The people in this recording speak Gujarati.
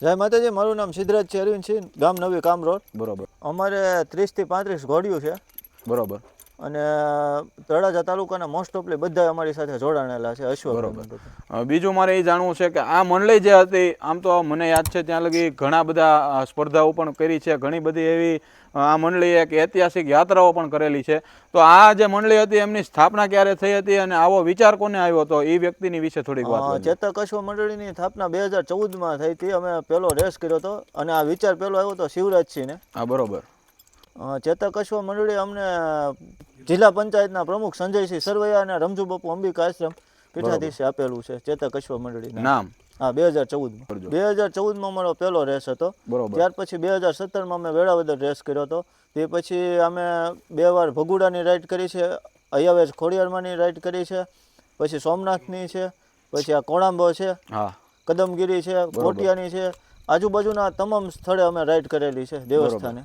જય માતાજી, મારું નામ સિદ્ધરાજ છે, અરવિંદ સિંહ, ગામ નવી કામ રોડ. બરોબર. અમારે 30 થી 35 ઘોડીયું છે બરોબર. અને તળાજા તાલુકાના મોસ્ટ ઓફલી બધા અમારી સાથે જોડાણેલા છે. બરોબર. અશ્વભાઈ બીજું મારે એ જાણવું છે કે આ મંડળી જે હતી, આમ તો મને યાદ છે ત્યાં લગી ઘણા બધા સ્પર્ધાઓ પણ કરી છે, ઘણી બધી એવી આ મંડળીએ એક ઐતિહાસિક યાત્રાઓ પણ કરેલી છે. તો આ જે મંડળી હતી એમની સ્થાપના ક્યારે થઈ હતી અને આવો વિચાર કોને આવ્યો હતો, એ વ્યક્તિની વિશે થોડીક વાત કરજો. ચેતક અશ્વ મંડળીની સ્થાપના 2014માં થઈ હતી. અમે પહેલો રેસ કર્યો હતો અને આ વિચાર પહેલો આવ્યો હતો શિવરાજસિંહને. હા, બરોબર. ચેતક અશ્વ મંડળી અમને જિલ્લા પંચાયતના પ્રમુખ સંજયસિંહ સરવૈયા અને રમજુબાપુ અંબિકા આશ્રમ પીઠાધીશે આપેલું છે ચેતક અશ્વ મંડળીના નામ. હા, 2014માં. 2014માં અમારો પહેલો રેસ હતો. ત્યાર પછી 2017માં અમે વેળાવદર રેસ કર્યો હતો. તે પછી અમે 2 વાર ભગુડાની રાઈડ કરી છે, અયાવેજ ખોડિયારમાંની રાઈડ કરી છે, પછી સોમનાથની છે, પછી આ કોળાંબો છે, કદમગીરી છે, મોટિયાની છે, આજુબાજુના તમામ સ્થળે અમે રાઈડ કરેલી છે દેવસ્થાને.